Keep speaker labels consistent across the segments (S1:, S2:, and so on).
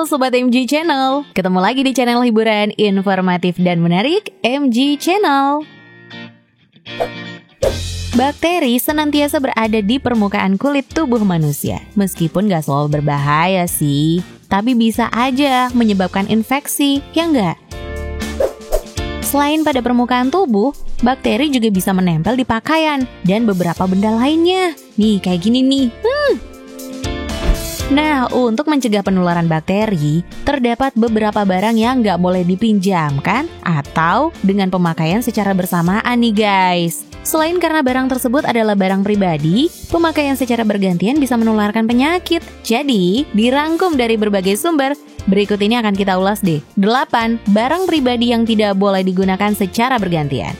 S1: Halo Sobat MG Channel, ketemu lagi di channel hiburan informatif dan menarik MG Channel. Bakteri senantiasa berada di permukaan kulit tubuh manusia. Meskipun gak selalu berbahaya sih, tapi bisa aja menyebabkan infeksi, ya nggak? Selain pada permukaan tubuh, bakteri juga bisa menempel di pakaian dan beberapa benda lainnya. Nih, kayak gini nih. Nah, untuk mencegah penularan bakteri, terdapat beberapa barang yang nggak boleh dipinjamkan atau dengan pemakaian secara bersamaan nih guys. Selain karena barang tersebut adalah barang pribadi, pemakaian secara bergantian bisa menularkan penyakit. Jadi, dirangkum dari berbagai sumber, berikut ini akan kita ulas deh. 8 barang pribadi yang tidak boleh digunakan secara bergantian.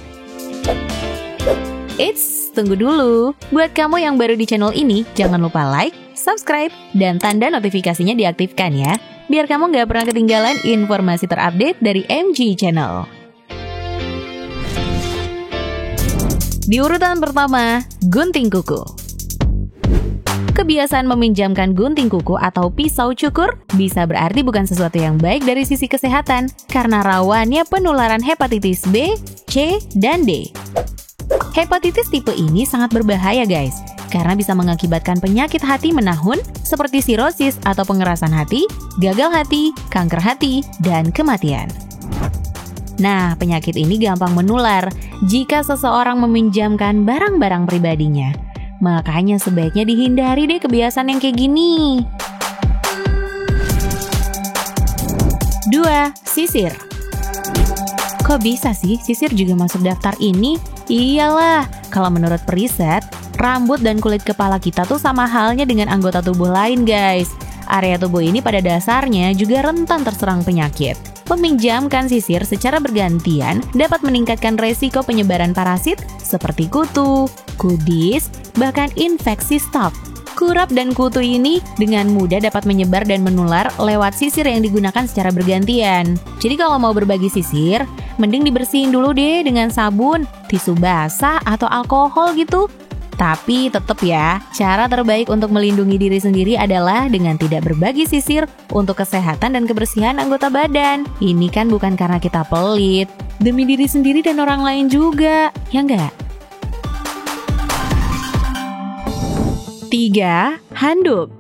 S1: Eits, tunggu dulu. Buat kamu yang baru di channel ini, jangan lupa like, subscribe, dan tanda notifikasinya diaktifkan ya, biar kamu nggak pernah ketinggalan informasi terupdate dari MG Channel. Di urutan pertama, gunting kuku. Kebiasaan meminjamkan gunting kuku atau pisau cukur bisa berarti bukan sesuatu yang baik dari sisi kesehatan, karena rawannya penularan hepatitis B, C, dan D. Hepatitis tipe ini sangat berbahaya guys, karena bisa mengakibatkan penyakit hati menahun seperti sirosis atau pengerasan hati, gagal hati, kanker hati, dan kematian. Nah, penyakit ini gampang menular jika seseorang meminjamkan barang-barang pribadinya. Makanya sebaiknya dihindari deh kebiasaan yang kayak gini. 2. Sisir. Kok bisa sih sisir juga masuk daftar ini? Iyalah, kalau menurut periset, rambut dan kulit kepala kita tuh sama halnya dengan anggota tubuh lain guys. Area tubuh ini pada dasarnya juga rentan terserang penyakit. Meminjamkan sisir secara bergantian dapat meningkatkan resiko penyebaran parasit seperti kutu, kudis, bahkan infeksi staph. Kurap dan kutu ini dengan mudah dapat menyebar dan menular lewat sisir yang digunakan secara bergantian. Jadi kalau mau berbagi sisir, mending dibersihin dulu deh dengan sabun, tisu basah, atau alkohol gitu. Tapi tetap ya, cara terbaik untuk melindungi diri sendiri adalah dengan tidak berbagi sisir untuk kesehatan dan kebersihan anggota badan. Ini kan bukan karena kita pelit, demi diri sendiri dan orang lain juga, ya nggak? 3. Handuk.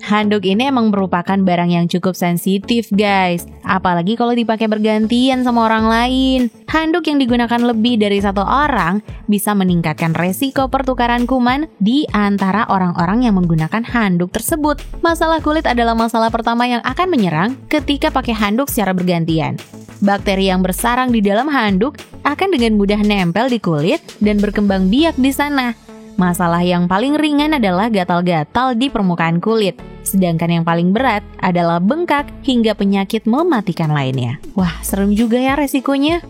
S1: Handuk ini emang merupakan barang yang cukup sensitif guys, apalagi kalau dipakai bergantian sama orang lain. Handuk yang digunakan lebih dari satu orang bisa meningkatkan resiko pertukaran kuman di antara orang-orang yang menggunakan handuk tersebut. Masalah kulit adalah masalah pertama yang akan menyerang ketika pakai handuk secara bergantian. Bakteri yang bersarang di dalam handuk akan dengan mudah nempel di kulit dan berkembang biak di sana. Masalah yang paling ringan adalah gatal-gatal di permukaan kulit, sedangkan yang paling berat adalah bengkak hingga penyakit mematikan lainnya. Wah, serem juga ya resikonya.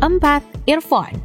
S1: 4. Earphone.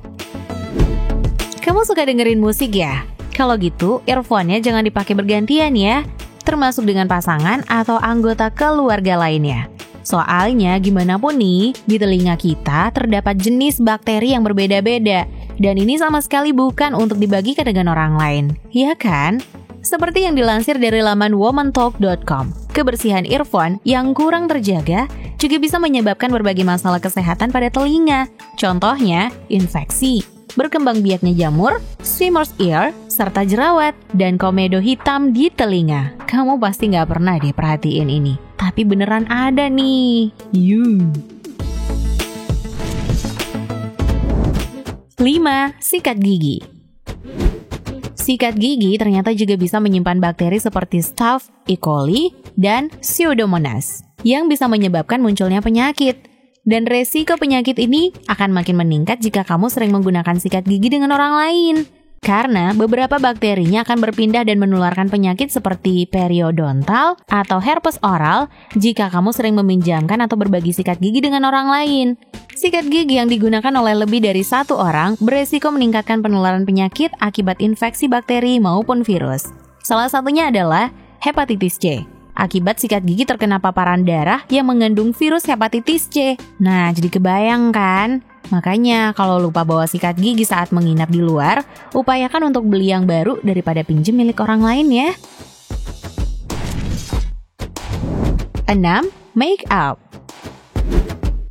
S1: Kamu suka dengerin musik ya? Kalau gitu, earphone-nya jangan dipakai bergantian ya, termasuk dengan pasangan atau anggota keluarga lainnya. Soalnya gimana pun nih, di telinga kita terdapat jenis bakteri yang berbeda-beda. Dan ini sama sekali bukan untuk dibagikan dengan orang lain, ya kan? Seperti yang dilansir dari laman womantalk.com, kebersihan earphone yang kurang terjaga juga bisa menyebabkan berbagai masalah kesehatan pada telinga. Contohnya, infeksi, berkembang biaknya jamur, swimmer's ear, serta jerawat, dan komedo hitam di telinga. Kamu pasti nggak pernah deh perhatiin ini. Tapi beneran ada nih. 5. Sikat gigi. Sikat gigi ternyata juga bisa menyimpan bakteri seperti Staph, E. coli, dan Pseudomonas yang bisa menyebabkan munculnya penyakit. Dan resiko penyakit ini akan makin meningkat jika kamu sering menggunakan sikat gigi dengan orang lain. Karena beberapa bakterinya akan berpindah dan menularkan penyakit seperti periodontal atau herpes oral jika kamu sering meminjamkan atau berbagi sikat gigi dengan orang lain. Sikat gigi yang digunakan oleh lebih dari satu orang beresiko meningkatkan penularan penyakit akibat infeksi bakteri maupun virus. Salah satunya adalah hepatitis C. Akibat sikat gigi terkena paparan darah yang mengandung virus hepatitis C. Nah, jadi kebayang kan? Makanya kalau lupa bawa sikat gigi saat menginap di luar, upayakan untuk beli yang baru daripada pinjem milik orang lain ya. 6. Make up.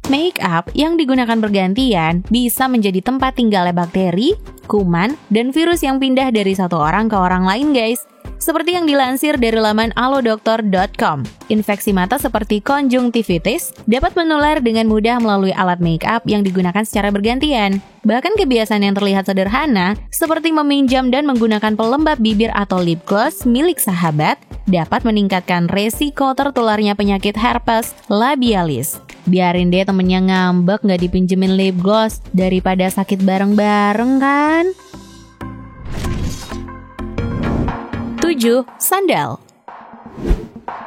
S1: Make up yang digunakan bergantian bisa menjadi tempat tinggalnya bakteri, kuman, dan virus yang pindah dari satu orang ke orang lain guys. Seperti yang dilansir dari laman alodokter.com, infeksi mata seperti konjungtivitis dapat menular dengan mudah melalui alat make up yang digunakan secara bergantian. Bahkan kebiasaan yang terlihat sederhana, seperti meminjam dan menggunakan pelembab bibir atau lip gloss milik sahabat, dapat meningkatkan resiko tertularnya penyakit herpes labialis. Biarin deh temennya ngambek nggak dipinjemin lip gloss daripada sakit bareng-bareng kan? 7. Sandal.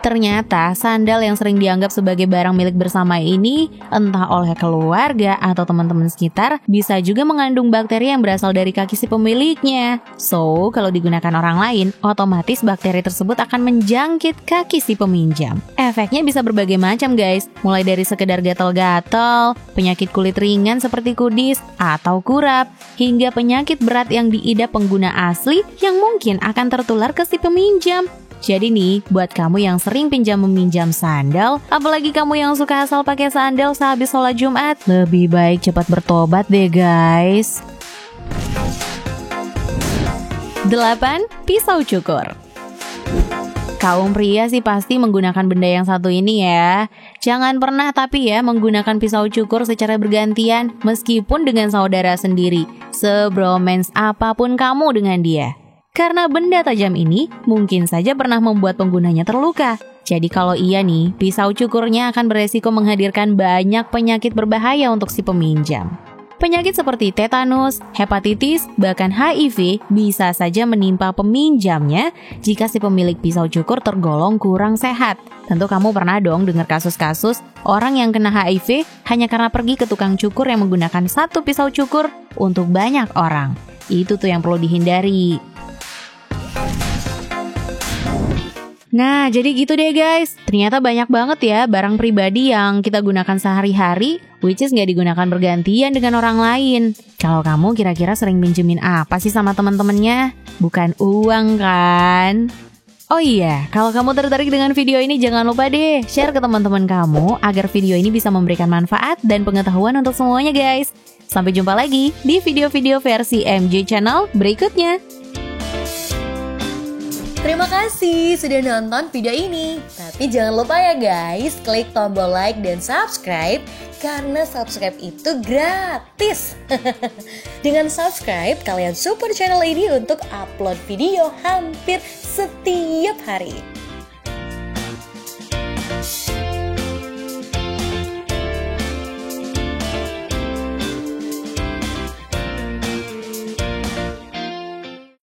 S1: Ternyata sandal yang sering dianggap sebagai barang milik bersama ini, entah oleh keluarga atau teman-teman sekitar, bisa juga mengandung bakteri yang berasal dari kaki si pemiliknya. So, kalau digunakan orang lain, otomatis bakteri tersebut akan menjangkit kaki si peminjam. Efeknya bisa berbagai macam guys, mulai dari sekedar gatal-gatal, penyakit kulit ringan seperti kudis atau kurap, hingga penyakit berat yang diidap pengguna asli yang mungkin akan tertular ke si peminjam. Jadi nih, buat kamu yang sering pinjam-meminjam sandal, apalagi kamu yang suka asal pakai sandal sehabis sholat Jumat, lebih baik cepat bertobat deh guys. 8. Pisau cukur. Kaum pria sih pasti menggunakan benda yang satu ini ya. Jangan pernah tapi ya menggunakan pisau cukur secara bergantian, meskipun dengan saudara sendiri, sebromance apapun kamu dengan dia. Karena benda tajam ini mungkin saja pernah membuat penggunanya terluka. Jadi kalau iya nih, pisau cukurnya akan beresiko menghadirkan banyak penyakit berbahaya untuk si peminjam. Penyakit seperti tetanus, hepatitis, bahkan HIV bisa saja menimpa peminjamnya jika si pemilik pisau cukur tergolong kurang sehat. Tentu kamu pernah dong dengar kasus-kasus orang yang kena HIV hanya karena pergi ke tukang cukur yang menggunakan satu pisau cukur untuk banyak orang. Itu tuh yang perlu dihindari. Nah, jadi gitu deh guys. Ternyata banyak banget ya barang pribadi yang kita gunakan sehari-hari, which is nggak digunakan bergantian dengan orang lain. Kalau kamu kira-kira sering minjemin apa sih sama teman-temannya? Bukan uang kan? Oh iya, kalau kamu tertarik dengan video ini jangan lupa deh share ke teman-teman kamu agar video ini bisa memberikan manfaat dan pengetahuan untuk semuanya guys. Sampai jumpa lagi di video-video versi MJ Channel berikutnya.
S2: Terima kasih sudah nonton video ini. Tapi jangan lupa ya guys, klik tombol like dan subscribe karena subscribe itu gratis. Dengan subscribe, kalian support channel ini untuk upload video hampir setiap hari.